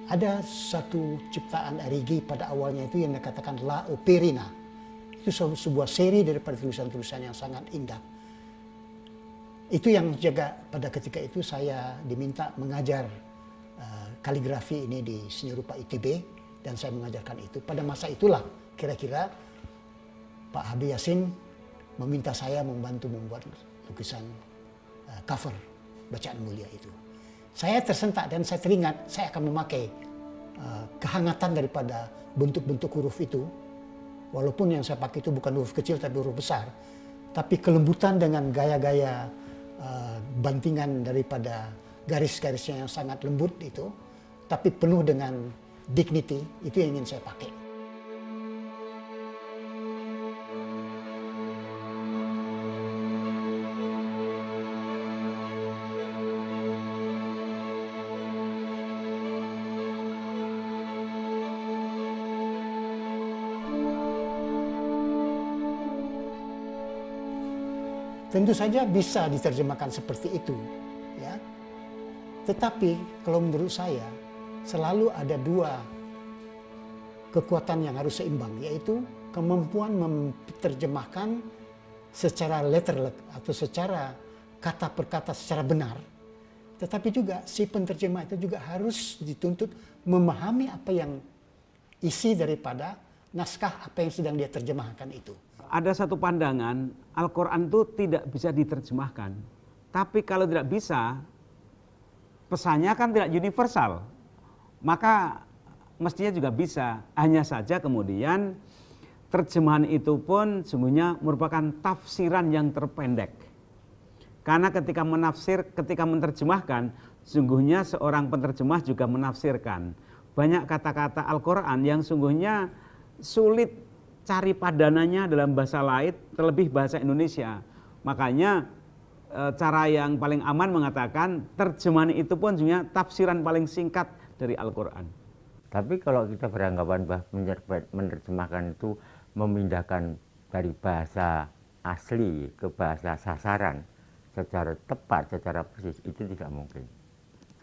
Ada satu ciptaan Arrighi pada awalnya itu yang dikatakan La Operina. Itu sebuah seri daripada tulisan-tulisan yang sangat indah. Itu yang juga pada ketika itu saya diminta mengajar kaligrafi ini di Seni Rupa ITB dan saya mengajarkan itu. Pada masa itulah kira-kira Pak Habib Yassin meminta saya membantu membuat lukisan cover Bacaan Mulia itu. Saya tersentak dan saya teringat saya akan memakai kehangatan daripada bentuk-bentuk huruf itu. Walaupun yang saya pakai itu bukan huruf kecil tapi huruf besar. Tapi kelembutan dengan gaya-gaya bantingan daripada garis-garisnya yang sangat lembut itu. Tapi penuh dengan dignity, itu yang ingin saya pakai. Tentu saja bisa diterjemahkan seperti itu, ya. Tetapi kalau menurut saya selalu ada dua kekuatan yang harus seimbang, yaitu kemampuan menerjemahkan secara letterlek atau secara kata per kata secara benar. Tetapi juga si penterjemah itu juga harus dituntut memahami apa yang isi daripada naskah apa yang sedang dia terjemahkan itu. Ada satu pandangan, Al-Quran itu tidak bisa diterjemahkan. Tapi kalau tidak bisa, pesannya kan tidak universal. Maka mestinya juga bisa. Hanya saja kemudian terjemahan itu pun sungguhnya merupakan tafsiran yang terpendek. Karena ketika menerjemahkan, sungguhnya seorang penerjemah juga menafsirkan. Banyak kata-kata Al-Quran yang sungguhnya sulit cari padanannya dalam bahasa lain, terlebih bahasa Indonesia. Makanya cara yang paling aman mengatakan terjemahan itu pun sebenarnya tafsiran paling singkat dari Al-Quran. Tapi kalau kita beranggapan bahwa menerjemahkan itu memindahkan dari bahasa asli ke bahasa sasaran secara tepat, secara persis, itu tidak mungkin.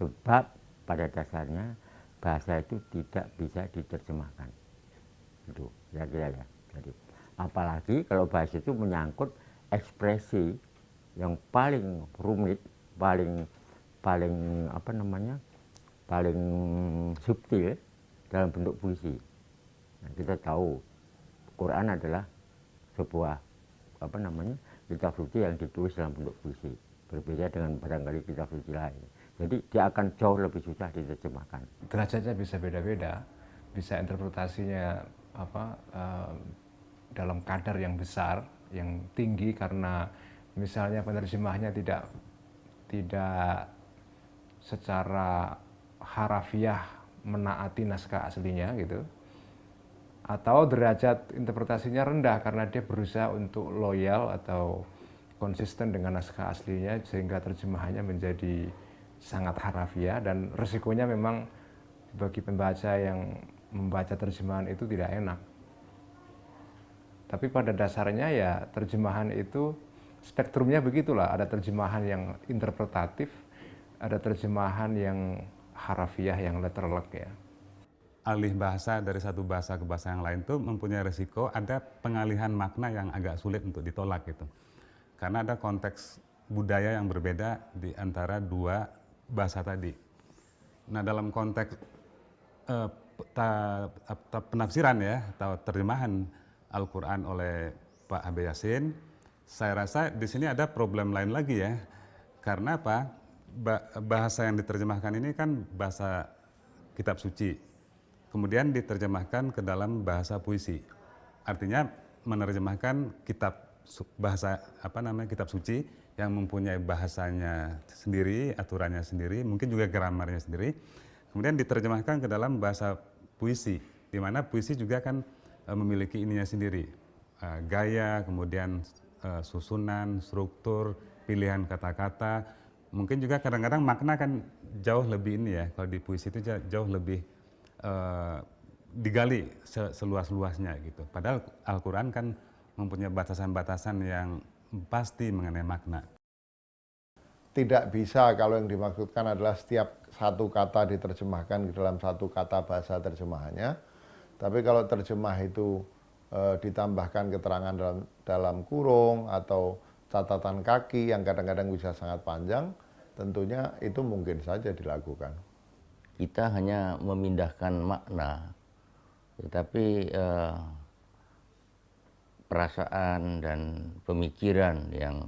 Sebab pada dasarnya bahasa itu tidak bisa diterjemahkan. Itu kira-kira ya. Jadi, apalagi kalau bahasa itu menyangkut ekspresi yang paling rumit, paling subtil dalam bentuk puisi. Nah, kita tahu Quran adalah sebuah kitab suci yang ditulis dalam bentuk puisi, berbeda dengan barangkali kitab suci lain. Jadi dia akan jauh lebih susah diterjemahkan. Derajatnya bisa beda-beda, bisa interpretasinya dalam kadar yang besar, yang tinggi karena misalnya penerjemahnya tidak secara harafiah menaati naskah aslinya gitu. Atau derajat interpretasinya rendah karena dia berusaha untuk loyal atau konsisten dengan naskah aslinya sehingga terjemahannya menjadi sangat harafiah dan resikonya memang bagi pembaca yang membaca terjemahan itu tidak enak. Tapi pada dasarnya ya terjemahan itu spektrumnya begitulah, ada terjemahan yang interpretatif, ada terjemahan yang harafiah, yang letterlek ya. Alih bahasa dari satu bahasa ke bahasa yang lain itu mempunyai risiko ada pengalihan makna yang agak sulit untuk ditolak gitu. Karena ada konteks budaya yang berbeda di antara dua bahasa tadi. Nah dalam konteks penafsiran ya atau terjemahan Al-Quran oleh Pak Habib Yassin, saya rasa di sini ada problem lain lagi ya. Karena apa? Bahasa yang diterjemahkan ini kan bahasa kitab suci. Kemudian diterjemahkan ke dalam bahasa puisi. Artinya menerjemahkan kitab suci yang mempunyai bahasanya sendiri, aturannya sendiri, mungkin juga gramarnya sendiri. Kemudian diterjemahkan ke dalam bahasa puisi, di mana puisi juga kan memiliki ininya sendiri, gaya, kemudian susunan, struktur, pilihan kata-kata, mungkin juga kadang-kadang makna kan jauh lebih ini ya, kalau di puisi itu jauh lebih digali seluas-luasnya gitu. Padahal Al-Quran kan mempunyai batasan-batasan yang pasti mengenai makna. Tidak bisa kalau yang dimaksudkan adalah setiap satu kata diterjemahkan ke dalam satu kata bahasa terjemahannya. Tapi kalau terjemah itu ditambahkan keterangan dalam kurung atau catatan kaki yang kadang-kadang bisa sangat panjang, tentunya itu mungkin saja dilakukan. Kita hanya memindahkan makna, tetapi perasaan dan pemikiran yang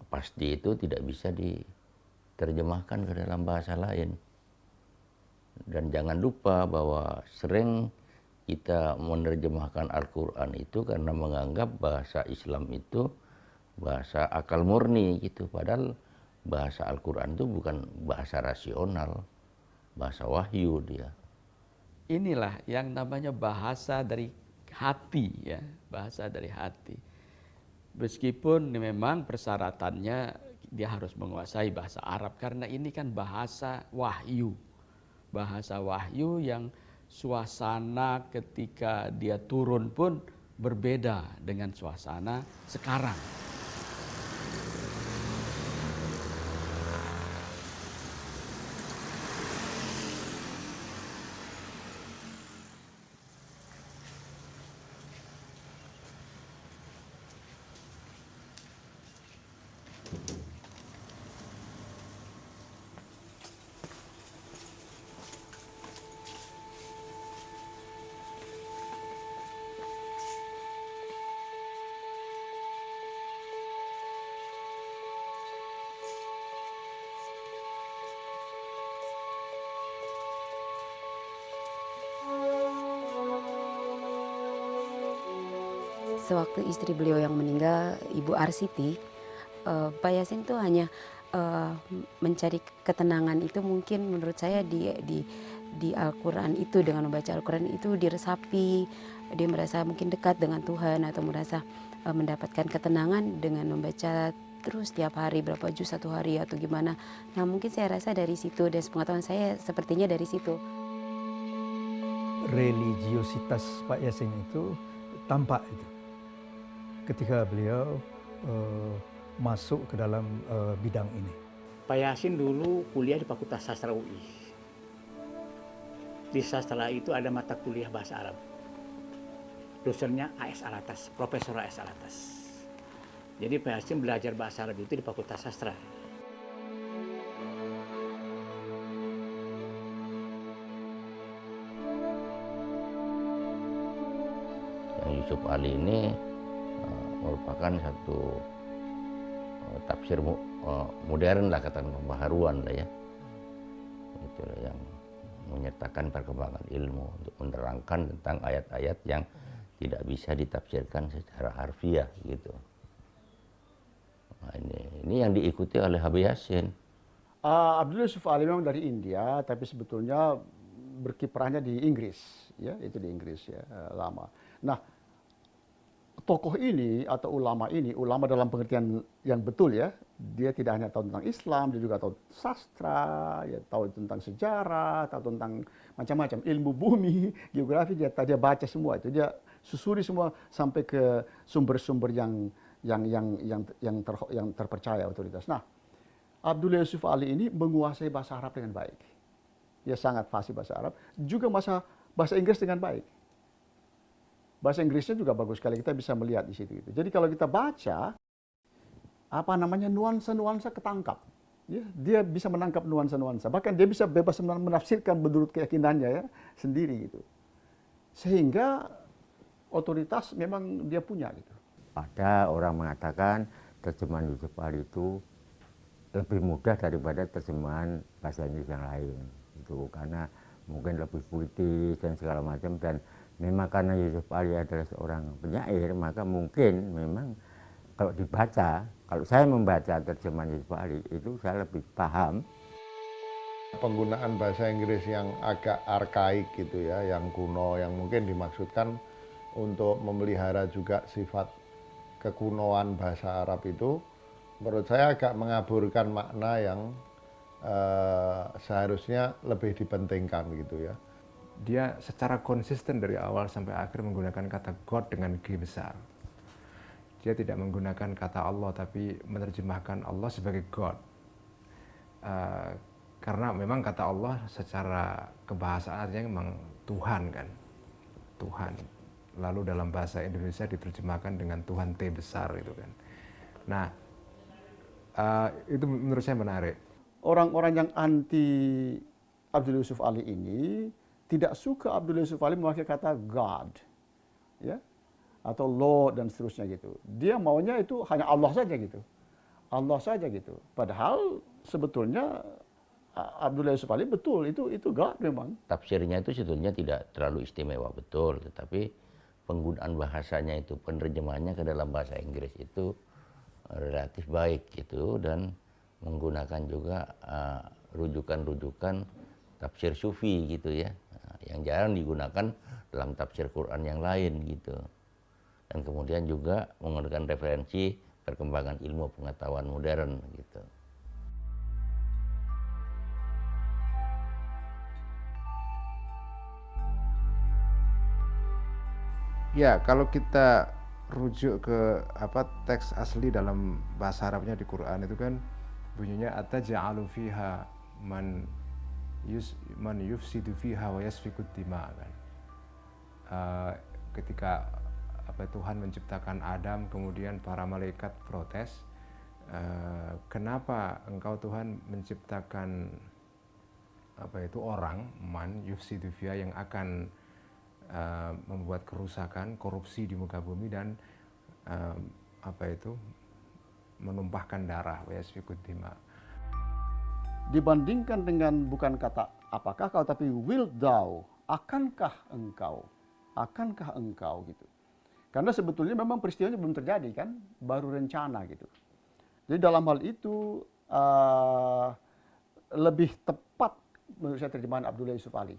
pasti itu tidak bisa diterjemahkan ke dalam bahasa lain. Dan jangan lupa bahwa sering kita menerjemahkan Al-Quran itu karena menganggap bahasa Islam itu bahasa akal murni gitu. Padahal bahasa Al-Quran itu bukan bahasa rasional, bahasa wahyu dia. Inilah yang namanya bahasa dari hati ya, bahasa dari hati. Meskipun memang persyaratannya dia harus menguasai bahasa Arab karena ini kan bahasa wahyu. Bahasa wahyu yang suasana ketika dia turun pun berbeda dengan suasana sekarang. Sewaktu istri beliau yang meninggal, Ibu Arsiti, Pak Yasin tuh hanya mencari ketenangan itu mungkin menurut saya di Al-Quran itu, dengan membaca Al-Quran itu diresapi, dia merasa mungkin dekat dengan Tuhan atau merasa mendapatkan ketenangan dengan membaca terus tiap hari berapa juz satu hari atau gimana. Nah mungkin saya rasa dari situ, dan pengetahuan saya sepertinya dari situ. Religiositas Pak Yasin itu tampak itu ketika beliau masuk ke dalam bidang ini. Pak Yasin dulu kuliah di Fakultas Sastra UI. Di sastra itu ada mata kuliah bahasa Arab. Dosennya A.S. Alatas, Profesor A.S. Alatas. Jadi Pak Yasin belajar bahasa Arab itu di Fakultas Sastra. Yang Yusuf Ali ini merupakan satu tafsir modern lah, kata pembaharuan lah ya. Itulah yang menyertakan perkembangan ilmu untuk menerangkan tentang ayat-ayat yang tidak bisa ditafsirkan secara harfiah gitu. Nah, ini yang diikuti oleh Habib Yasin. Abdullah Yusuf Ali memang dari India, tapi sebetulnya berkiprahnya di Inggris, ya itu di Inggris ya lama. Nah, tokoh ini atau ulama ini, ulama dalam pengertian yang betul ya, dia tidak hanya tahu tentang Islam, dia juga tahu sastra, ya tahu tentang sejarah, tahu tentang macam-macam ilmu bumi, geografi, dia baca semua itu, dia susuri semua sampai ke sumber-sumber yang terpercaya otoritas. Nah, Abdullah Yusuf Ali ini menguasai bahasa Arab dengan baik. Dia sangat fasih bahasa Arab, juga bahasa Inggris dengan baik. Bahasa Inggrisnya juga bagus sekali, kita bisa melihat di situ. Jadi kalau kita baca, nuansa-nuansa ketangkap. Ya, dia bisa menangkap nuansa-nuansa. Bahkan dia bisa bebas menafsirkan menurut keyakinannya ya sendiri gitu. Sehingga otoritas memang dia punya gitu. Ada orang mengatakan terjemahan Yusuf Ali itu lebih mudah daripada terjemahan bahasa Inggris yang lain. Itu karena mungkin lebih puitis dan segala macam, dan memang karena Yusuf Ali adalah seorang penyair, maka mungkin memang kalau dibaca, kalau saya membaca terjemahan Yusuf Ali itu saya lebih paham. Penggunaan bahasa Inggris yang agak arkaik gitu ya, yang kuno, yang mungkin dimaksudkan untuk memelihara juga sifat kekunoan bahasa Arab itu, menurut saya agak mengaburkan makna yang seharusnya lebih dipentingkan gitu ya. Dia secara konsisten dari awal sampai akhir menggunakan kata God dengan G besar. Dia tidak menggunakan kata Allah, tapi menerjemahkan Allah sebagai God. Karena memang kata Allah secara kebahasaannya memang Tuhan kan, Tuhan. Lalu dalam bahasa Indonesia diterjemahkan dengan Tuhan T besar itu kan. Nah, itu menurut saya menarik. Orang-orang yang anti Abdul Yusuf Ali ini tidak suka Abdul Yusuf Ali memakai kata God, ya, atau Lord dan seterusnya gitu. Dia maunya itu hanya Allah saja gitu, Allah saja gitu. Padahal sebetulnya Abdullah Yusuf Ali betul itu God memang. Tafsirnya itu sebetulnya tidak terlalu istimewa betul, tetapi penggunaan bahasanya itu, penerjemahannya ke dalam bahasa Inggris itu relatif baik gitu, dan menggunakan juga rujukan-rujukan tafsir sufi gitu ya, yang jarang digunakan dalam tafsir Quran yang lain gitu. Dan kemudian juga menggunakan referensi perkembangan ilmu pengetahuan modern gitu. Ya, kalau kita rujuk ke teks asli dalam bahasa Arabnya di Quran itu kan bunyinya ataj'alu fiha man yufsidu fiha wa yasfikud dima kan. Ketika Tuhan menciptakan Adam, kemudian para malaikat protes, kenapa engkau Tuhan menciptakan orang man yufsidu fiha yang akan membuat kerusakan, korupsi di muka bumi, dan menumpahkan darah, wayasfikud dima. Dibandingkan dengan bukan kata apakah kau, tapi will thou, akankah engkau gitu. Karena sebetulnya memang peristiwanya belum terjadi kan, baru rencana gitu. Jadi dalam hal itu lebih tepat menurut saya terjemahan Abdullah Yusuf Ali.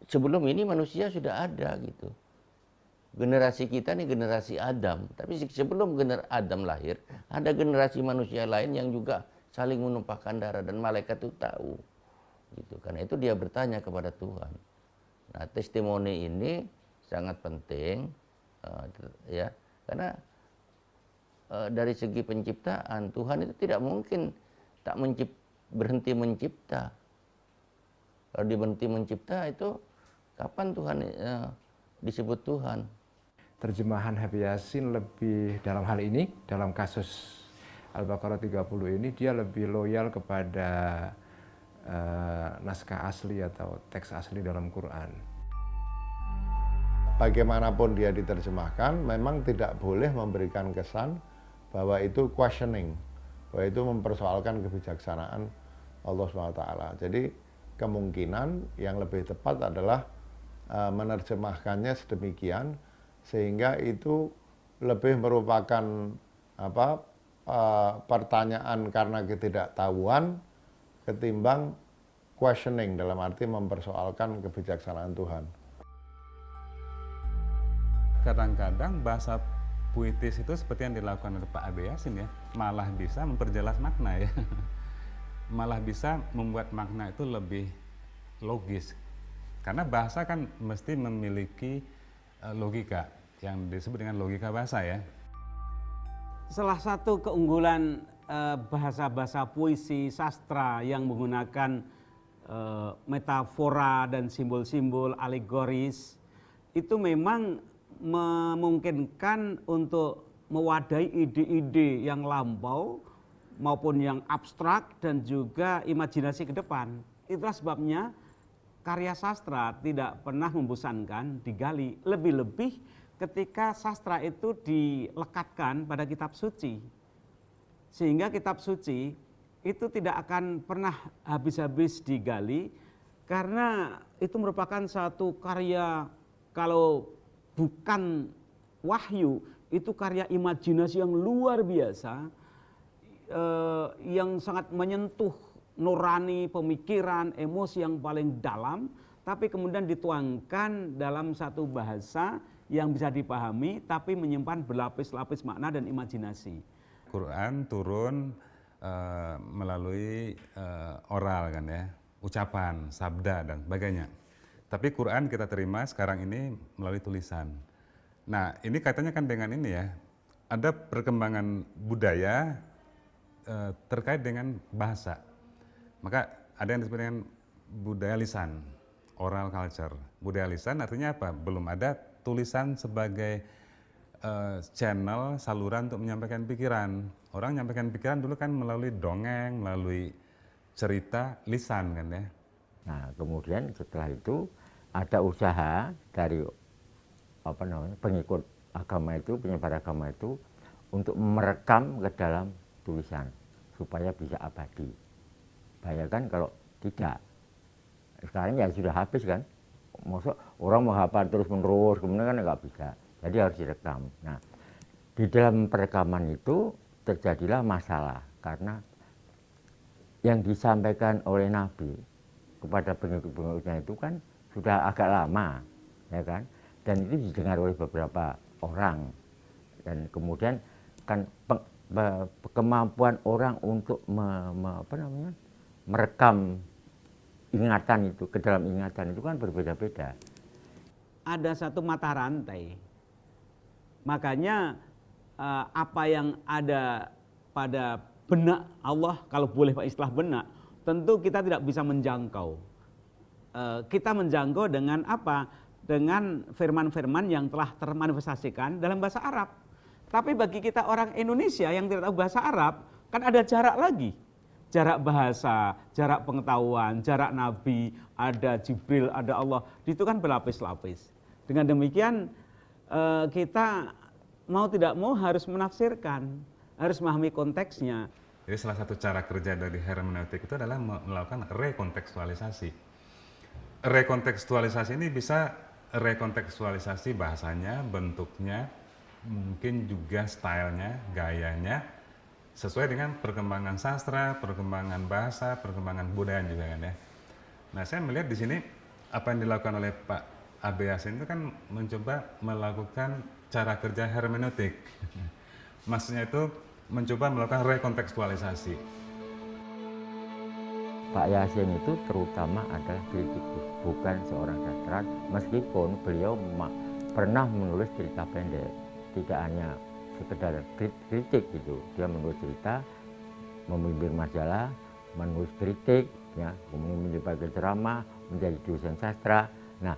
Sebelum ini manusia sudah ada gitu. Generasi kita nih generasi Adam, tapi sebelum Adam lahir, ada generasi manusia lain yang juga saling menumpahkan darah, dan malaikat itu tahu. Gitu. Karena itu dia bertanya kepada Tuhan. Nah, testimoni ini sangat penting ya, karena dari segi penciptaan Tuhan itu tidak mungkin tak berhenti mencipta. Kalau dia berhenti mencipta itu kapan Tuhan disebut Tuhan? Terjemahan Habib Yasin lebih dalam hal ini, dalam kasus Al-Baqarah 30 ini, dia lebih loyal kepada naskah asli atau teks asli dalam Quran. Bagaimanapun dia diterjemahkan, memang tidak boleh memberikan kesan bahwa itu questioning, bahwa itu mempersoalkan kebijaksanaan Allah SWT. Jadi kemungkinan yang lebih tepat adalah menerjemahkannya sedemikian sehingga itu lebih merupakan pertanyaan karena ketidaktahuan ketimbang questioning, dalam arti mempersoalkan kebijaksanaan Tuhan. Kadang-kadang bahasa puitis itu seperti yang dilakukan oleh Pak Abe Yasin ya, malah bisa memperjelas makna ya. Malah bisa membuat makna itu lebih logis. Karena bahasa kan mesti memiliki logika yang disebut dengan logika bahasa ya. Salah satu keunggulan bahasa-bahasa puisi sastra yang menggunakan metafora dan simbol-simbol alegoris itu memang memungkinkan untuk mewadahi ide-ide yang lampau maupun yang abstrak dan juga imajinasi ke depan. Itulah sebabnya karya sastra tidak pernah membosankan digali, lebih-lebih ketika sastra itu dilekatkan pada kitab suci. Sehingga kitab suci itu tidak akan pernah habis-habis digali, karena itu merupakan satu karya, kalau bukan wahyu, itu karya imajinasi yang luar biasa, yang sangat menyentuh nurani, pemikiran, emosi yang paling dalam, tapi kemudian dituangkan dalam satu bahasa yang bisa dipahami, tapi menyimpan berlapis-lapis makna dan imajinasi. Quran turun melalui oral kan ya, ucapan, sabda dan sebagainya. Tapi Quran kita terima sekarang ini melalui tulisan. Nah, ini kaitannya kan dengan ini ya, ada perkembangan budaya terkait dengan bahasa. Maka ada yang disebut dengan budaya lisan, oral culture. Budaya lisan artinya apa? Belum ada tulisan sebagai channel, saluran untuk menyampaikan pikiran. Orang menyampaikan pikiran dulu kan melalui dongeng, melalui cerita lisan kan ya. Nah, kemudian setelah itu ada usaha dari pengikut agama itu, penyebar agama itu untuk merekam ke dalam tulisan supaya bisa abadi. Bayangkan kalau tidak, sekarang ya sudah habis kan. Maksud orang menghafal terus menerus, kemudian kan nggak bisa. Jadi harus direkam. Nah, di dalam perekaman itu terjadilah masalah karena yang disampaikan oleh Nabi kepada pengikut-pengikutnya itu kan sudah agak lama, ya kan? Dan itu didengar oleh beberapa orang. Dan kemudian kan kemampuan orang untuk merekam ingatan itu ke dalam ingatan itu kan berbeda-beda. Ada satu mata rantai. Makanya apa yang ada pada benak Allah, kalau boleh Pak istilah benak, tentu kita tidak bisa menjangkau. Kita menjangkau dengan apa? Dengan firman-firman yang telah termanifestasikan dalam bahasa Arab. Tapi bagi kita orang Indonesia yang tidak tahu bahasa Arab, kan ada jarak lagi. Jarak bahasa, jarak pengetahuan, jarak Nabi, ada Jibril, ada Allah. Itu kan berlapis-lapis. Dengan demikian kita mau tidak mau harus menafsirkan, harus memahami konteksnya. Jadi salah satu cara kerja dari hermeneutik itu adalah melakukan rekontekstualisasi. Rekontekstualisasi ini bisa rekontekstualisasi bahasanya, bentuknya, mungkin juga stylenya, gayanya, sesuai dengan perkembangan sastra, perkembangan bahasa, perkembangan budaya juga kan ya. Nah, saya melihat di sini apa yang dilakukan oleh Pak A.B. Yasin itu kan mencoba melakukan cara kerja hermeneutik. Maksudnya itu mencoba melakukan rekontekstualisasi. Pak Yasin itu terutama adalah kritikus, bukan seorang sastra, meskipun beliau pernah menulis cerita pendek, tidak hanya sekedar kritik gitu. Dia menulis cerita, memimpin majalah, menulis kritik, ya, kemudian menyebarkan ceramah, menjadi dosen sastra. Nah,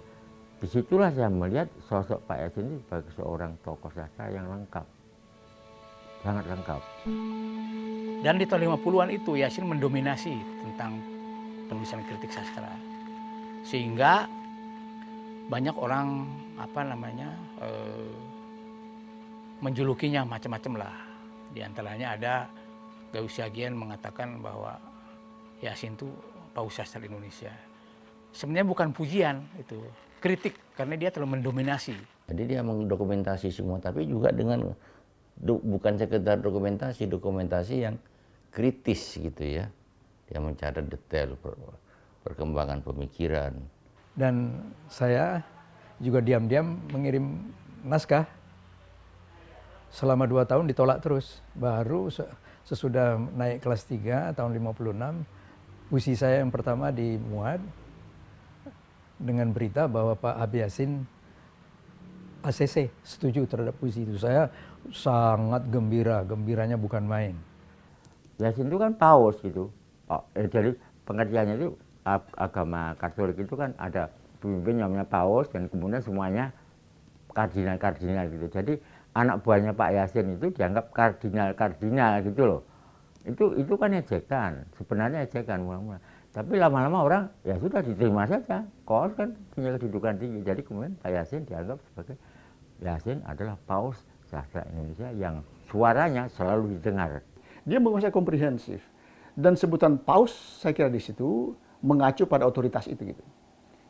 disitulah saya melihat sosok Pak Yasin itu sebagai seorang tokoh sastra yang lengkap, sangat lengkap. Dan di tahun 50-an itu Yasin mendominasi tentang penulisan kritik sastra, sehingga banyak orang menjulukinya macam-macam lah. Di antaranya ada Gayus Syagian mengatakan bahwa Yasin itu paus sastra Indonesia. Sebenarnya bukan pujian, itu kritik karena dia telah mendominasi. Jadi dia mendokumentasi semua, tapi juga dengan bukan sekedar dokumentasi yang kritis gitu ya. Dia mencatat detail perkembangan pemikiran. Dan saya juga diam-diam mengirim naskah. Selama 2 tahun ditolak terus. Baru sesudah naik kelas 3 tahun 56, puisi saya yang pertama dimuat dengan berita bahwa Pak A.B. Yasin ACC setuju terhadap puisi itu. Saya sangat gembira, gembiranya bukan main. Yasin itu kan paus gitu. Jadi pengertiannya itu agama Katolik itu kan ada pemimpin namanya paus dan kemudian semuanya kardinal-kardinal gitu. Jadi anak buahnya Pak Yasin itu dianggap kardinal-kardinal gitu loh. Itu kan ejekan, sebenarnya ejekan mula-mula. Tapi lama-lama orang ya sudah diterima saja. Paus kan punya kedudukan tinggi. Jadi kemudian Pak Yasin dianggap sebagai Yasin adalah paus sastra Indonesia yang suaranya selalu didengar. Dia menguasai komprehensif. Dan sebutan paus saya kira di situ mengacu pada otoritas itu gitu.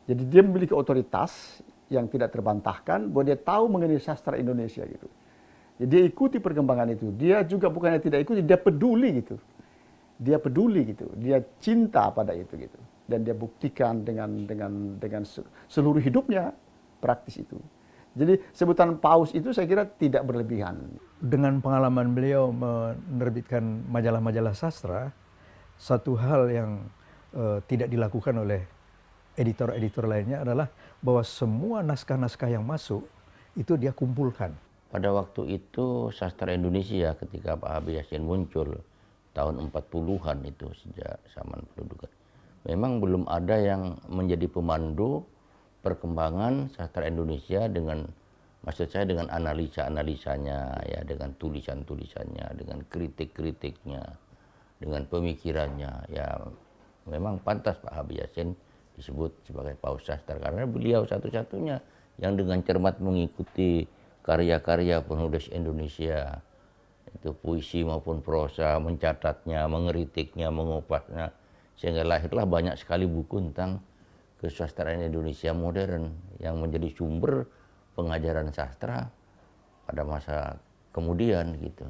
Jadi dia memiliki otoritas yang tidak terbantahkan bahwa dia tahu mengenai sastra Indonesia gitu. Jadi dia ikuti perkembangan itu. Dia juga bukannya tidak ikuti, dia peduli gitu. Dia peduli gitu. Dia cinta pada itu gitu. Dan dia buktikan dengan seluruh hidupnya praktis itu. Jadi sebutan paus itu saya kira tidak berlebihan. Dengan pengalaman beliau menerbitkan majalah-majalah sastra, satu hal yang tidak dilakukan oleh editor-editor lainnya adalah bahwa semua naskah-naskah yang masuk itu dia kumpulkan. Pada waktu itu sastra Indonesia ketika Pak A.B. Yasin muncul tahun 40-an itu sejak zaman pendudukan. memang belum ada yang menjadi pemandu perkembangan sastra Indonesia dengan, maksud saya dengan analisa-analisanya, ya, dengan tulisan-tulisannya, dengan kritik-kritiknya, dengan pemikirannya. Ya, memang pantas Pak Habib Yasin disebut sebagai paus sastra karena beliau satu-satunya yang dengan cermat mengikuti karya-karya penulis Indonesia, itu puisi maupun prosa, mencatatnya, mengeritiknya, mengupasnya, sehingga lahirlah banyak sekali buku tentang kesusastraan Indonesia modern yang menjadi sumber pengajaran sastra pada masa kemudian gitu.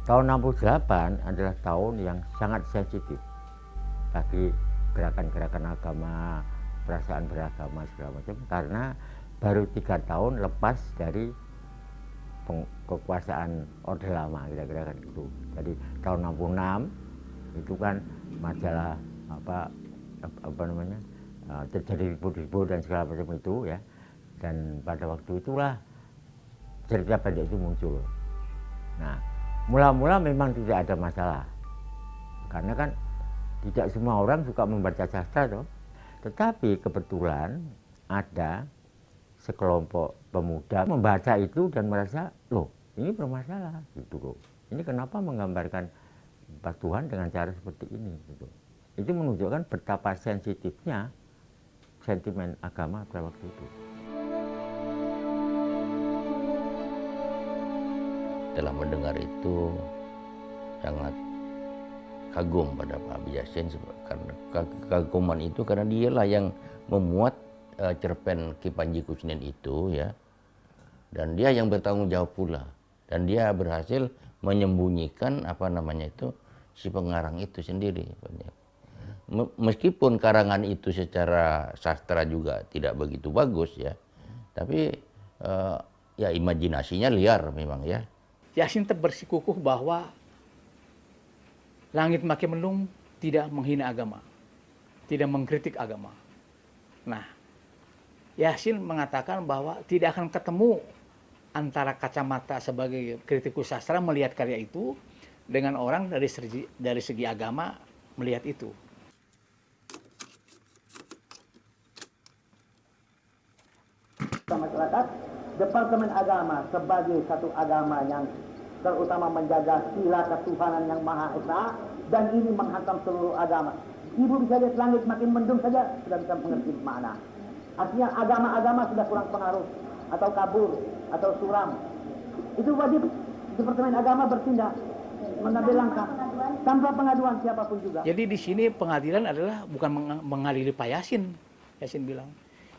Tahun 68 adalah tahun yang sangat sensitif bagi gerakan-gerakan agama, perasaan beragama segala macam, karena baru 3 tahun lepas dari kekuasaan Orde Lama, kira-kira kan gitu. Jadi tahun 66 itu kan majalah apa namanya terjadi ribut-ribut dan segala macam itu ya. Dan pada waktu itulah cerita pendek itu muncul. Nah, mula-mula memang tidak ada masalah, karena kan tidak semua orang suka membaca sastra toh. Tetapi kebetulan ada sekelompok pemuda membaca itu dan merasa, loh ini bermasalah gitu loh. Ini kenapa menggambarkan Tuhan dengan cara seperti ini gitu. Itu menunjukkan betapa sensitifnya sentimen agama pada waktu itu. Setelah mendengar itu sangat kagum pada Pak Habib Yasin, karena kekaguman itu karena dialah yang memuat cerpen Ki Panji Kusnin itu ya, dan dia yang bertanggung jawab pula, dan dia berhasil menyembunyikan apa namanya itu si pengarang itu sendiri. Meskipun karangan itu secara sastra juga tidak begitu bagus ya, tapi ya imajinasinya liar memang ya. Yasin tetap bersikukuh bahwa langit makin mendung tidak menghina agama, tidak mengkritik agama. Nah, Yasin mengatakan bahwa tidak akan ketemu antara kacamata sebagai kritikus sastra melihat karya itu dengan orang dari segi agama melihat itu. Masyarakat, Departemen Agama sebagai satu agama yang terutama menjaga sila ketuhanan yang Maha Esa, dan ini menghantam seluruh agama. Ibu bisa lihat langit makin mendung saja sudah bisa mengerti makna. Artinya agama-agama sudah kurang pengaruh atau kabur atau suram. Itu wajib Departemen Agama bertindak, mengambil langkah tanpa pengaduan siapapun juga. Jadi di sini pengadilan adalah bukan mengadili Pak Yasin. Yasin bilang,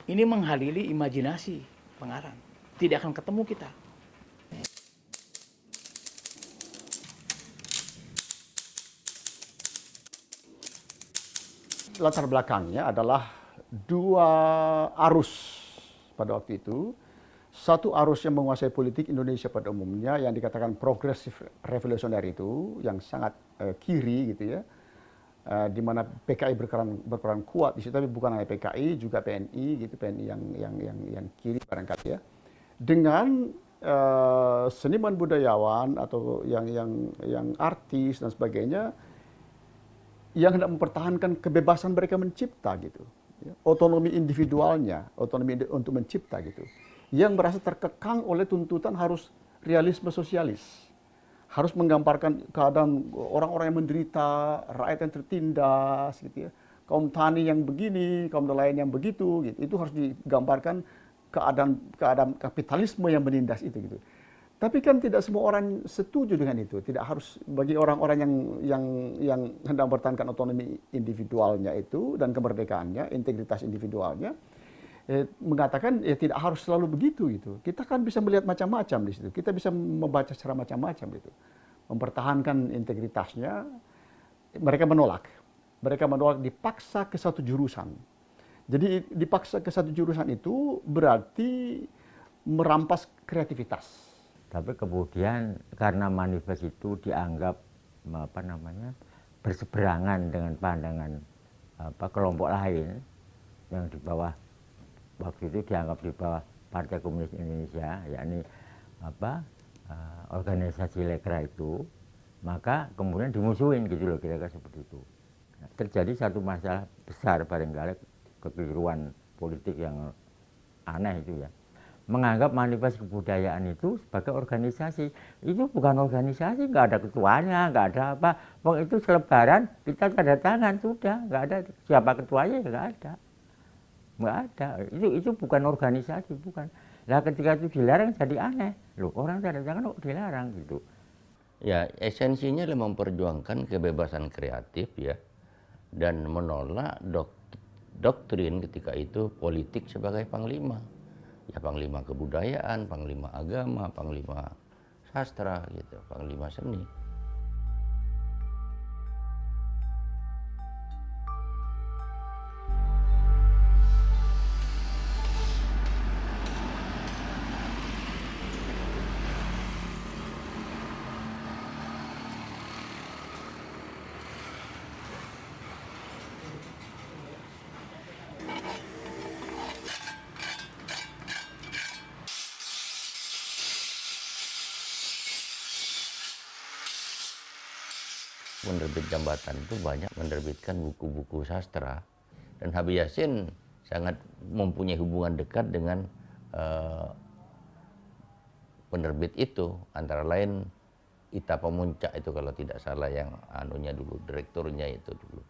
ini mengadili imajinasi pengarang. Tidak akan ketemu kita. Latar belakangnya adalah dua arus pada waktu itu. Satu arus yang menguasai politik Indonesia pada umumnya yang dikatakan progresif revolusioner itu, yang sangat kiri gitu ya, di mana PKI berperan kuat di situ, tapi bukan hanya PKI, juga PNI gitu, PNI yang kiri barangkali ya, dengan seniman budayawan atau yang artis dan sebagainya yang hendak mempertahankan kebebasan mereka mencipta gitu, ya, otonomi individualnya, otonomi untuk mencipta gitu, yang merasa terkekang oleh tuntutan harus realisme sosialis, harus menggambarkan keadaan orang-orang yang menderita, rakyat yang tertindas gitu ya, kaum tani yang begini, kaum nelayan yang begitu gitu, itu harus digambarkan keadaan kapitalisme yang menindas itu gitu. Tapi kan tidak semua orang setuju dengan itu. Tidak harus, bagi orang-orang yang hendak mempertahankan otonomi individualnya itu dan kemerdekaannya, integritas individualnya, mengatakan ya tidak harus selalu begitu gitu. Kita kan bisa melihat macam-macam di situ. Kita bisa membaca secara macam-macam itu. Mempertahankan integritasnya, mereka menolak. Mereka menolak dipaksa ke satu jurusan. Jadi dipaksa ke satu jurusan itu berarti merampas kreativitas. Tapi kemudian karena manifest itu dianggap berseberangan dengan pandangan kelompok lain yang di bawah waktu itu dianggap di bawah Partai Komunis Indonesia, yakni organisasi Lekra itu, maka kemudian dimusuhin gitu loh, kira-kira seperti itu. Nah, terjadi satu masalah besar barangkali, kekeliruan politik yang aneh itu ya, menganggap manifest kebudayaan itu sebagai organisasi. Itu bukan organisasi, nggak ada ketuanya, nggak ada apa. Wong itu selebaran kita tanda tangan sudah, nggak ada siapa ketuanya, ya nggak ada. Itu bukan organisasi, bukan. Nah ketika itu dilarang jadi aneh, loh orang tanda tangan kok dilarang gitu. Ya esensinya adalah memperjuangkan kebebasan kreatif ya, dan menolak doktrin ketika itu politik sebagai panglima. Ya panglima kebudayaan, panglima agama, panglima sastra gitu, panglima seni. Penerbit Jambatan itu banyak menerbitkan buku-buku sastra, dan Habib Yasin sangat mempunyai hubungan dekat dengan penerbit itu, antara lain Ita Pemuncak itu kalau tidak salah yang anunya dulu, direkturnya itu dulu.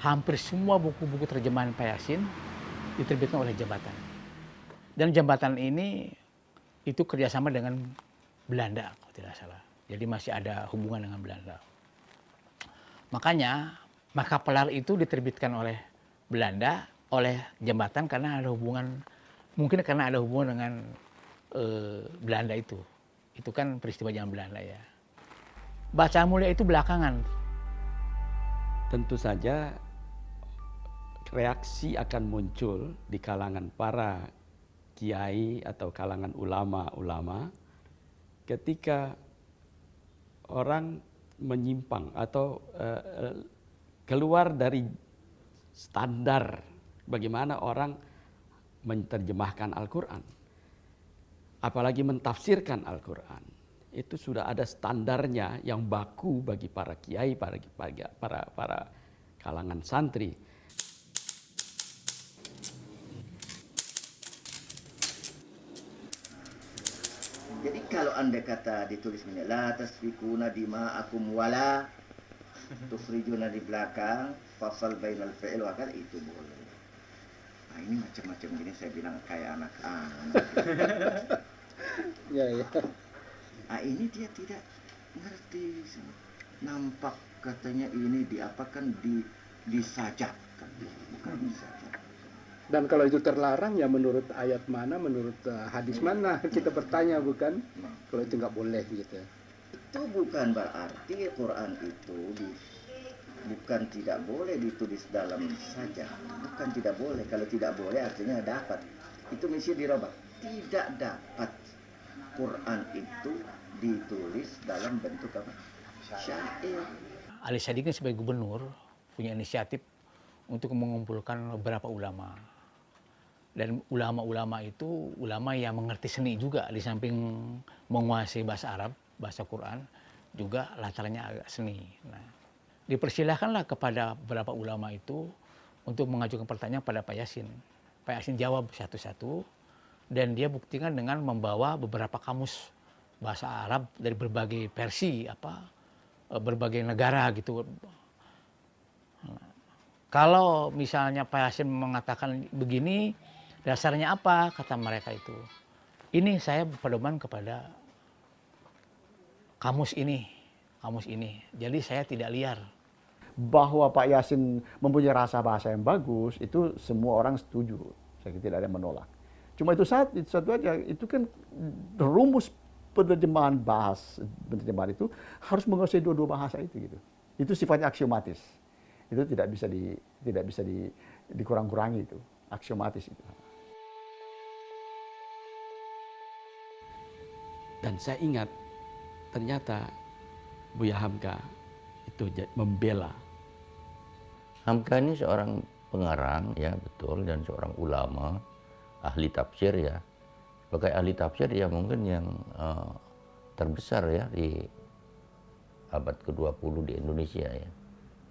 Hampir semua buku-buku terjemahan Pak Yasin diterbitkan oleh Jambatan, dan Jambatan ini itu kerjasama dengan Belanda kalau tidak salah. Jadi masih ada hubungan dengan Belanda. Makanya Makapelar itu diterbitkan oleh Belanda, oleh Jambatan karena ada hubungan, mungkin karena ada hubungan dengan Belanda itu. Itu kan peristiwa zaman Belanda ya. Bacaan Mulia itu belakangan. Tentu saja reaksi akan muncul di kalangan para kiai atau kalangan ulama-ulama ketika orang menyimpang atau keluar dari standar bagaimana orang menerjemahkan Al-Quran, apalagi mentafsirkan Al-Quran. Itu sudah ada standarnya yang baku bagi para kiai, para kalangan santri. Jadi kalau anda kata ditulis ini la tasfikuna dima'akum wala tukhrijuna di belakang fasal bainal fi'il wa kal, itu boleh. Nah ini macam-macam gini saya bilang kayak anak-anak. Ya ya. Nah ini dia tidak ngerti. Nampak katanya ini diapakan disajabkan, bukan disajabkan. Dan kalau itu terlarang ya menurut ayat mana, menurut hadis mana kita bertanya, bukan? Kalau itu nggak boleh gitu. Itu bukan berarti Quran itu bukan tidak boleh ditulis dalam saja, bukan tidak boleh. Kalau tidak boleh artinya dapat. Itu mesti dirubah. Tidak dapat Quran itu ditulis dalam bentuk apa? Syair. Ali Sadikin sebagai gubernur punya inisiatif untuk mengumpulkan beberapa ulama. Dan ulama-ulama itu ulama yang mengerti seni juga, di samping menguasai bahasa Arab, bahasa Quran, juga latarnya agak seni. Nah, dipersilahkanlah kepada beberapa ulama itu untuk mengajukan pertanyaan pada Pak Yasin. Pak Yasin jawab satu-satu, dan dia buktikan dengan membawa beberapa kamus bahasa Arab dari berbagai versi, berbagai negara gitu. Kalau misalnya Pak Yasin mengatakan begini, dasarnya apa? Kata mereka itu. Ini saya berpedoman kepada kamus ini. Jadi saya tidak liar. Bahwa Pak Yasin mempunyai rasa bahasa yang bagus, itu semua orang setuju. Saya kira tidak ada yang menolak. Cuma itu satu aja, itu kan rumus penerjemahan itu harus menguasai dua-dua bahasa itu gitu. Itu sifatnya aksiomatis. Itu tidak bisa dikurang-kurangi, itu aksiomatis itu. Dan saya ingat ternyata Buya Hamka itu membela. Hamka ini seorang pengarang, ya betul, dan seorang ulama, ahli tafsir ya. Sebagai ahli tafsir ya mungkin yang terbesar ya di abad ke-20 di Indonesia ya.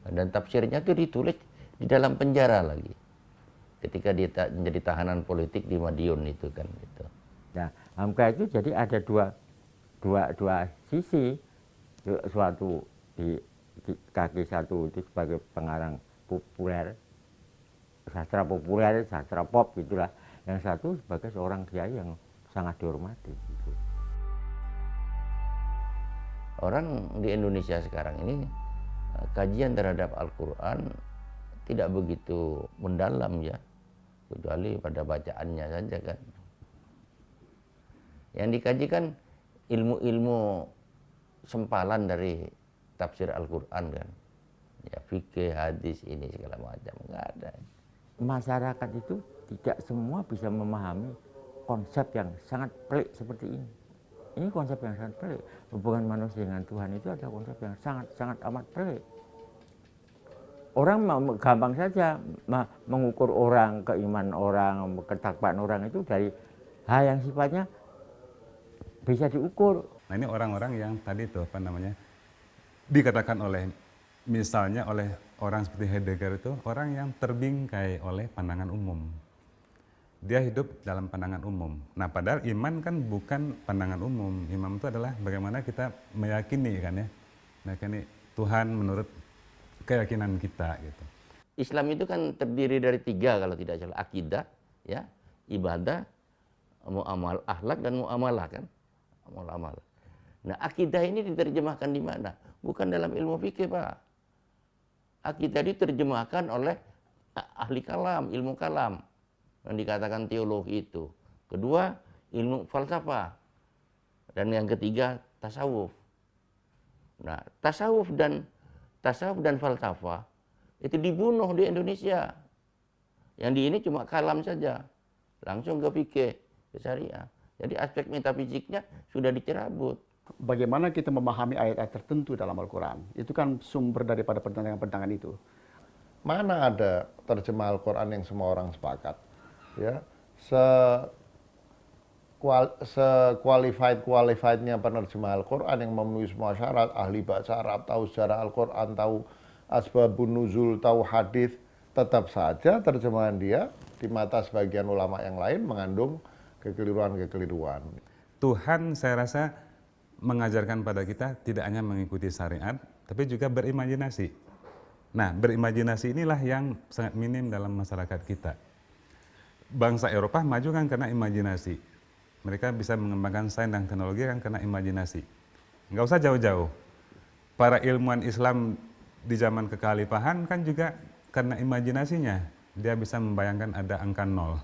Dan tafsirnya itu ditulis di dalam penjara lagi. Ketika dia menjadi tahanan politik di Madiun itu kan gitu. Nah, Hamka itu jadi ada dua sisi. Suatu di kaki satu itu sebagai pengarang populer, sastra pop gitulah. Yang satu sebagai seorang kiai yang sangat dihormati. Gitu. Orang di Indonesia sekarang ini kajian terhadap Al-Quran tidak begitu mendalam ya, kecuali pada bacaannya saja kan. Yang dikaji kan ilmu-ilmu sempalan dari tafsir Al-Quran kan. Ya fikih, hadis, ini segala macam, nggak ada. Masyarakat itu tidak semua bisa memahami konsep yang sangat pelik seperti ini. Ini konsep yang sangat pelik. Hubungan manusia dengan Tuhan itu adalah konsep yang sangat amat pelik. Orang gampang saja mengukur orang, keimanan orang, ketakwaan orang itu dari hal yang sifatnya bisa diukur. Nah ini orang-orang yang tadi itu apa namanya dikatakan misalnya oleh orang seperti Heidegger itu orang yang terbingkai oleh pandangan umum. Dia hidup dalam pandangan umum. Nah padahal iman kan bukan pandangan umum. Iman itu adalah bagaimana kita meyakini kan ya, meyakini Tuhan menurut keyakinan kita gitu. Islam itu kan terdiri dari 3 kalau tidak salah, akidah, ya, ibadah, muamalah, akhlak dan muamalah kan. Muamalah. Nah, akidah ini diterjemahkan di mana? Bukan dalam ilmu fikih, Pak. Akidah diterjemahkan oleh ahli kalam, ilmu kalam yang dikatakan teologi itu. Kedua, ilmu falsafah. Dan yang ketiga, tasawuf. Nah, tasawuf dan falsafah itu dibunuh di Indonesia. Yang di ini cuma kalam saja, langsung ke fikih, ke syariah. Jadi aspek metafisiknya sudah dicerabut. Bagaimana kita memahami ayat-ayat tertentu dalam Al-Quran? Itu kan sumber daripada pertentangan-pertentangan itu. Mana ada terjemah Al-Quran yang semua orang sepakat? Ya, qualifiednya penerjemah Al-Quran yang memenuhi semua syarat, ahli bahasa Arab, tahu sejarah Al-Quran, tahu asbabun nuzul, tahu hadis, tetap saja terjemahan dia di mata sebagian ulama yang lain mengandung kekeliruan-kekeliruan. Tuhan saya rasa mengajarkan pada kita tidak hanya mengikuti syariat, tapi juga berimajinasi. Nah, berimajinasi inilah yang sangat minim dalam masyarakat kita. Bangsa Eropa maju kan karena imajinasi. Mereka bisa mengembangkan sains dan teknologi kan karena imajinasi. Nggak usah jauh-jauh. Para ilmuwan Islam di zaman kekhalifahan kan juga karena imajinasinya. Dia bisa membayangkan ada angka 0,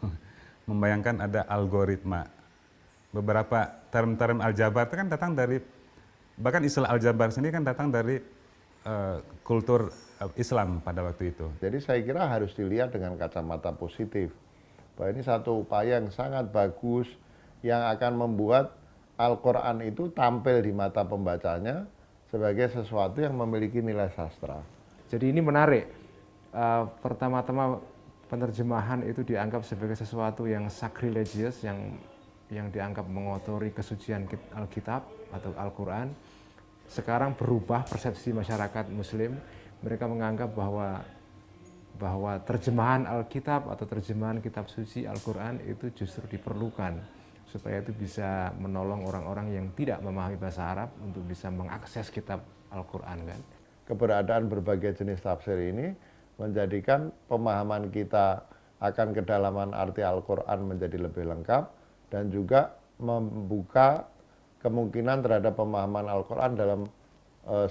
membayangkan ada algoritma. Beberapa term-term aljabar itu kan datang dari, bahkan istilah aljabar sendiri kan datang dari kultur Islam pada waktu itu. Jadi saya kira harus dilihat dengan kacamata positif. Bahwa ini satu upaya yang sangat bagus yang akan membuat Al-Quran itu tampil di mata pembacanya sebagai sesuatu yang memiliki nilai sastra. Jadi ini menarik. Pertama-tama penerjemahan itu dianggap sebagai sesuatu yang sacrilegious, yang dianggap mengotori kesucian Alkitab atau Al-Quran. Sekarang berubah persepsi masyarakat Muslim. Mereka menganggap bahwa terjemahan Alkitab atau terjemahan kitab suci Al-Quran itu justru diperlukan supaya itu bisa menolong orang-orang yang tidak memahami bahasa Arab untuk bisa mengakses kitab Al-Quran kan. Keberadaan berbagai jenis tafsir ini menjadikan pemahaman kita akan kedalaman arti Al-Quran menjadi lebih lengkap dan juga membuka kemungkinan terhadap pemahaman Al-Quran dalam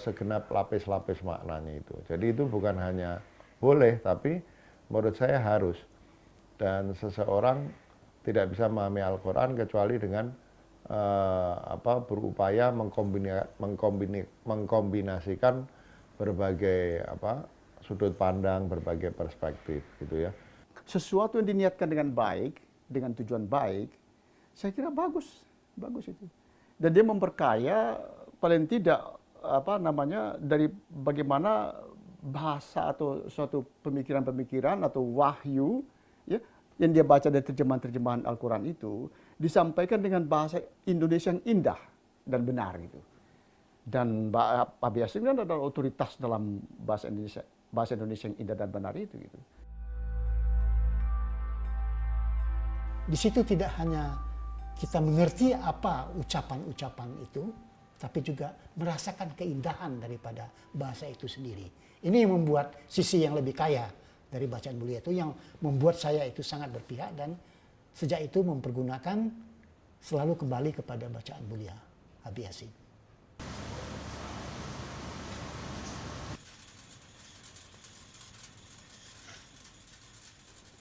segenap lapis-lapis maknanya itu. Jadi itu bukan hanya boleh, tapi menurut saya harus. Dan seseorang tidak bisa memahami Al-Quran kecuali dengan berupaya mengkombinasikan berbagai sudut pandang, berbagai perspektif gitu ya. Sesuatu yang diniatkan dengan baik, dengan tujuan baik, saya kira bagus itu. Dan dia memperkaya paling tidak dari bagaimana bahasa atau suatu pemikiran-pemikiran atau wahyu ya yang dia baca dari terjemahan-terjemahan Al-Quran itu disampaikan dengan bahasa Indonesia yang indah dan benar gitu. Dan Pak Yasin kan adalah otoritas dalam bahasa Indonesia yang indah dan benar itu gitu. Di situ tidak hanya kita mengerti apa ucapan-ucapan itu, tapi juga merasakan keindahan daripada bahasa itu sendiri. Ini yang membuat sisi yang lebih kaya dari bacaan Bulia itu, yang membuat saya itu sangat berpihak dan sejak itu mempergunakan selalu kembali kepada bacaan Bulia Habib Yasin.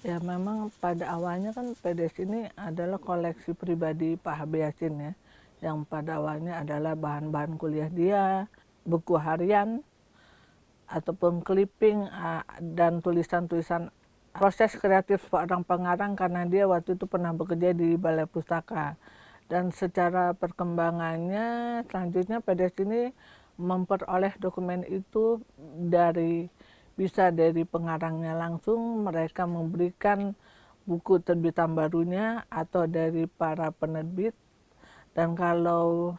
Ya memang pada awalnya kan PDS ini adalah koleksi pribadi Pak Habib Yasin ya, yang pada awalnya adalah bahan-bahan kuliah dia, buku harian, ataupun clipping dan tulisan-tulisan proses kreatif seorang pengarang, karena dia waktu itu pernah bekerja di Balai Pustaka. Dan secara perkembangannya selanjutnya PDS ini memperoleh dokumen itu bisa dari pengarangnya langsung, mereka memberikan buku terbitan barunya atau dari para penerbit. Dan kalau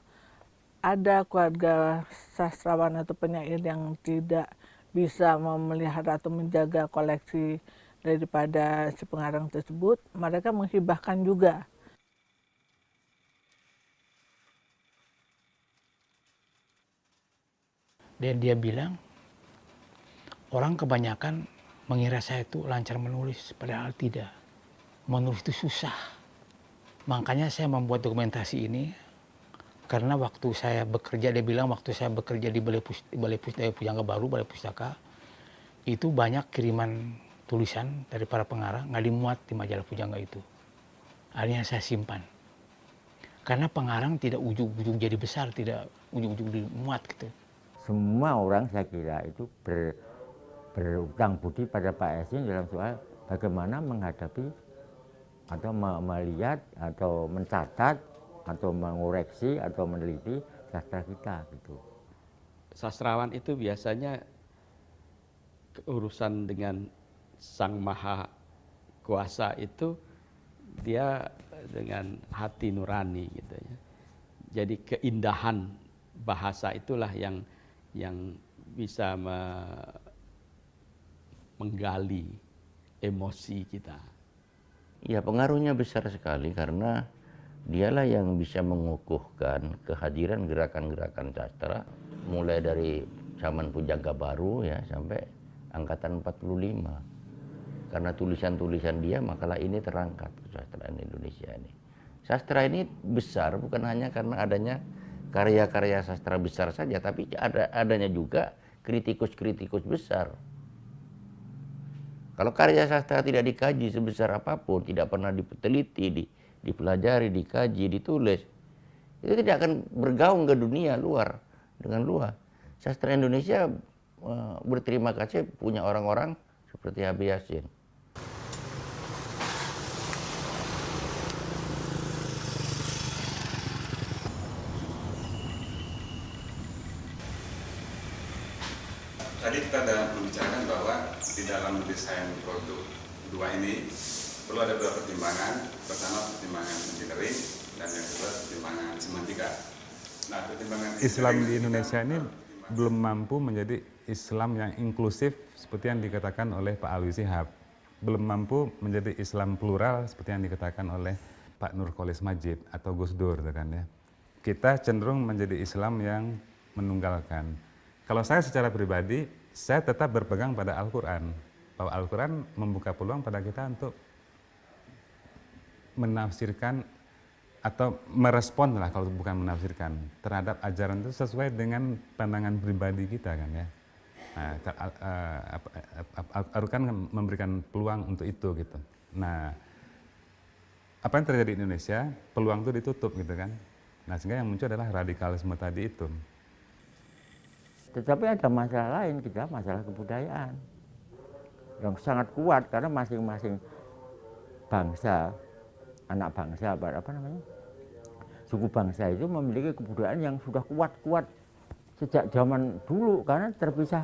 ada keluarga sastrawan atau penyair yang tidak bisa memelihara atau menjaga koleksi daripada si pengarang tersebut, mereka menghibahkan juga. Dan dia bilang, orang kebanyakan mengira saya itu lancar menulis, padahal tidak. Menulis itu susah. Makanya saya membuat dokumentasi ini, karena waktu saya bekerja, dia bilang waktu saya bekerja di Balai Pustaka Baru, Balai Pustaka, itu banyak kiriman tulisan dari para pengarang, nggak dimuat di majalah Pujangga itu. Akhirnya saya simpan. Karena pengarang tidak ujung-ujung jadi besar, tidak ujung-ujung dimuat gitu. Semua orang saya kira itu berutang budi pada Pak Yasin dalam soal bagaimana menghadapi atau melihat atau mencatat atau mengoreksi atau meneliti sastra kita gitu. Sastrawan itu biasanya urusan dengan Sang Maha Kuasa itu dia dengan hati nurani gitu ya. Jadi keindahan bahasa itulah yang bisa menggali emosi kita. Ya pengaruhnya besar sekali karena dialah yang bisa mengukuhkan kehadiran gerakan-gerakan sastra mulai dari zaman Pujangga Baru ya sampai angkatan 45. Karena tulisan-tulisan dia makalah ini terangkat kesastraan Indonesia ini. Sastra ini besar bukan hanya karena adanya karya-karya sastra besar saja, tapi adanya juga kritikus-kritikus besar. Kalau karya sastra tidak dikaji sebesar apapun, tidak pernah diteliti, dipelajari, dikaji, ditulis, itu tidak akan bergaung ke dunia luar dengan luas. Sastra Indonesia berterima kasih punya orang-orang seperti Habib Yasin. Tadi kita sudah membicarakan bahwa di dalam desain produk dua ini perlu ada beberapa pertimbangan. Pertama pertimbangan engineering dan yang kedua pertimbangan semantika. Nah, pertimbangan Islam di Indonesia ini belum mampu menjadi Islam yang inklusif seperti yang dikatakan oleh Pak Alwi Shihab. Belum mampu menjadi Islam plural seperti yang dikatakan oleh Pak Nurkolis Majid atau Gus Dur, kan ya. Kita cenderung menjadi Islam yang menunggalkan. Kalau saya secara pribadi, saya tetap berpegang pada Al-Quran. Bahwa Al-Quran membuka peluang pada kita untuk menafsirkan atau merespon lah kalau bukan menafsirkan terhadap ajaran itu sesuai dengan pandangan pribadi kita kan ya. Nah, Al-Quran memberikan peluang untuk itu gitu. Nah, apa yang terjadi di Indonesia, peluang itu ditutup gitu kan. Nah, sehingga yang muncul adalah radikalisme tadi itu. Tetapi ada masalah lain kita, masalah kebudayaan yang sangat kuat karena masing-masing bangsa, anak bangsa apa namanya, suku bangsa itu memiliki kebudayaan yang sudah kuat-kuat sejak zaman dulu karena terpisah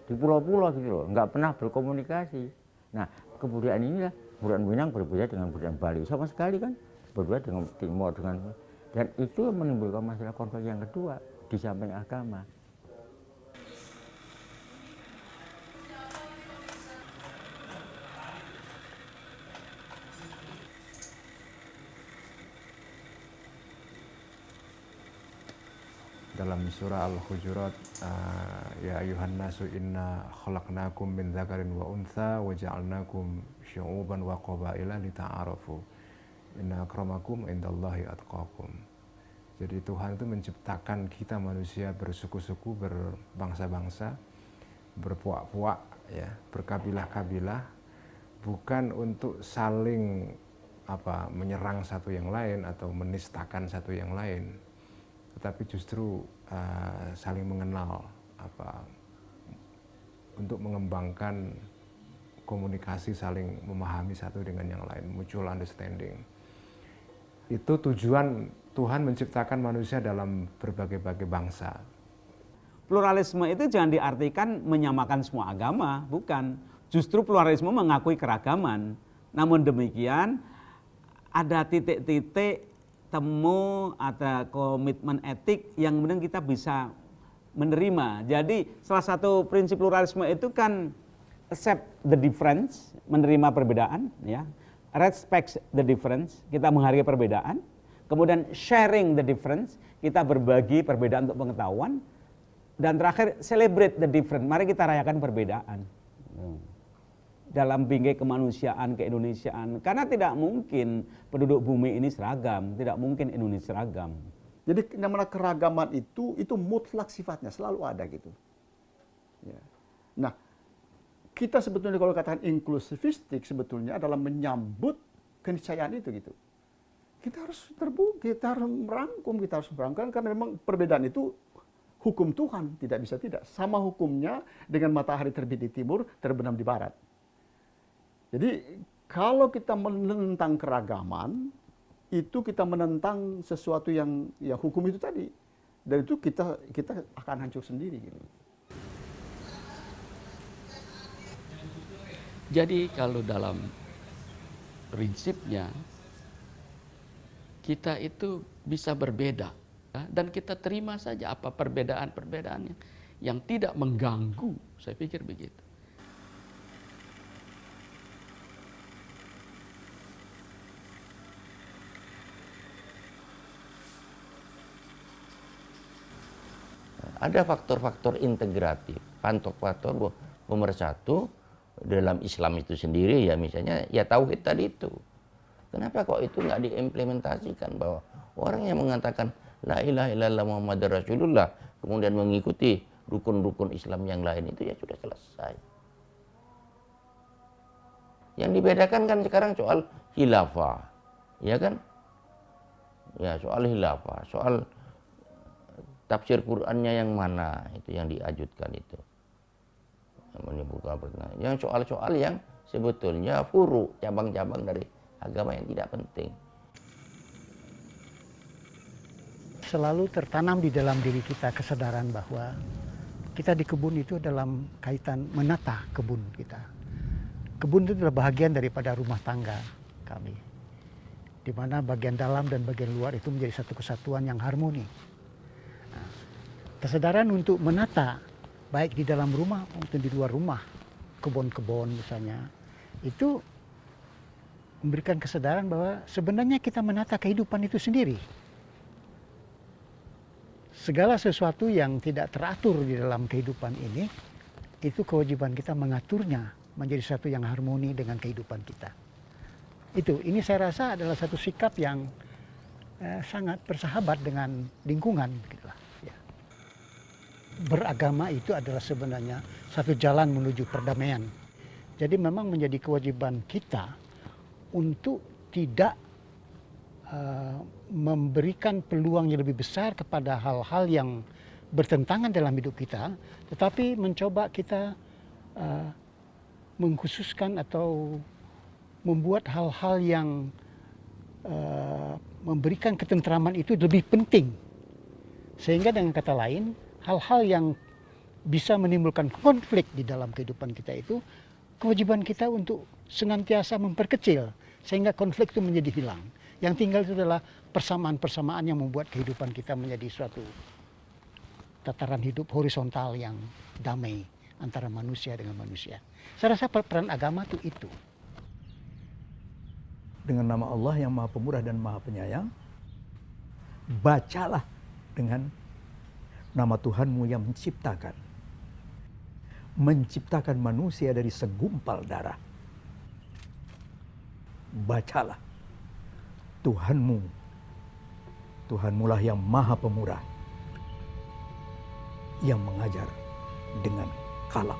di pulau-pulau gitu loh, nggak pernah berkomunikasi. Nah, kebudayaan inilah budaya Minang berbeda dengan budaya Bali sama sekali kan, berbeda dengan Timor dan itu menimbulkan masalah konflik yang kedua di samping agama. Dalam surah Al-Hujurat, ya ayuhan nasu inna khalaqnakum min dzakarin wa untha wa ja'alnakum syu'uban wa qabaila lita'arafu. Inna akramakum indallahi atqakum. Jadi Tuhan itu menciptakan kita manusia bersuku-suku, berbangsa-bangsa, berpuak-puak, ya, berkabilah-kabilah, bukan untuk saling menyerang satu yang lain atau menistakan satu yang lain, tetapi justru saling mengenal, untuk mengembangkan komunikasi, saling memahami satu dengan yang lain, mutual understanding. Itu tujuan Tuhan menciptakan manusia dalam berbagai-bagai bangsa. Pluralisme itu jangan diartikan menyamakan semua agama, bukan. Justru pluralisme mengakui keragaman. Namun demikian, ada titik-titik temu, ada komitmen etik yang kemudian kita bisa menerima. Jadi salah satu prinsip pluralisme itu kan accept the difference, menerima perbedaan, ya, respect the difference, kita menghargai perbedaan, kemudian sharing the difference, kita berbagi perbedaan untuk pengetahuan, dan terakhir celebrate the difference, mari kita rayakan perbedaan. Dalam bingkai kemanusiaan, keindonesiaan, karena tidak mungkin penduduk bumi ini seragam, tidak mungkin Indonesia seragam. Jadi namanya keragaman itu mutlak sifatnya, selalu ada gitu. Ya. Nah, kita sebetulnya kalau katakan inklusivistik sebetulnya adalah menyambut keniscayaan itu gitu. Kita harus terbuka, kita harus merangkum, karena memang perbedaan itu hukum Tuhan, tidak bisa tidak. Sama hukumnya dengan matahari terbit di timur, terbenam di barat. Jadi kalau kita menentang keragaman, itu kita menentang sesuatu yang hukum itu tadi, dan itu kita akan hancur sendiri. Gitu. Jadi kalau dalam prinsipnya kita itu bisa berbeda, ya, dan kita terima saja apa perbedaan-perbedaannya yang tidak mengganggu. Saya pikir begitu. Ada faktor-faktor integratif, faktor pemersatu dalam Islam itu sendiri, ya misalnya ya tauhid tadi itu. Kenapa kok itu nggak diimplementasikan, bahwa orang yang mengatakan la ilaha illallah Muhammadar Rasulullah kemudian mengikuti rukun-rukun Islam yang lain itu ya sudah selesai. Yang dibedakan kan sekarang soal khilafah, ya kan? Ya soal khilafah, soal tafsir Qur'annya yang mana, itu yang diajukan itu. Yang menimbulkan pertanyaan. Yang soal-soal yang sebetulnya furu, cabang-cabang dari agama yang tidak penting. Selalu tertanam di dalam diri kita kesadaran bahwa kita di kebun itu dalam kaitan menata kebun kita. Kebun itu adalah bagian daripada rumah tangga kami, di mana bagian dalam dan bagian luar itu menjadi satu kesatuan yang harmoni. Kesadaran untuk menata baik di dalam rumah maupun di luar rumah, kebun-kebun misalnya, itu memberikan kesadaran bahwa sebenarnya kita menata kehidupan itu sendiri. Segala sesuatu yang tidak teratur di dalam kehidupan ini, itu kewajiban kita mengaturnya menjadi satu yang harmoni dengan kehidupan kita. Ini saya rasa adalah satu sikap yang sangat bersahabat dengan lingkungan. Gitulah. Beragama itu adalah sebenarnya satu jalan menuju perdamaian. Jadi memang menjadi kewajiban kita untuk tidak memberikan peluang yang lebih besar kepada hal-hal yang bertentangan dalam hidup kita, tetapi mencoba kita mengkhususkan atau membuat hal-hal yang memberikan ketentraman itu lebih penting. Sehingga dengan kata lain, hal-hal yang bisa menimbulkan konflik di dalam kehidupan kita itu, kewajiban kita untuk senantiasa memperkecil sehingga konflik itu menjadi hilang. Yang tinggal itu adalah persamaan-persamaan yang membuat kehidupan kita menjadi suatu tataran hidup horizontal yang damai antara manusia dengan manusia. Saya rasa peran agama itu. Dengan nama Allah yang Maha Pemurah dan Maha Penyayang, bacalah dengan nama Tuhanmu yang menciptakan manusia dari segumpal darah. Bacalah Tuhanmulah yang Maha Pemurah, yang mengajar dengan kalam.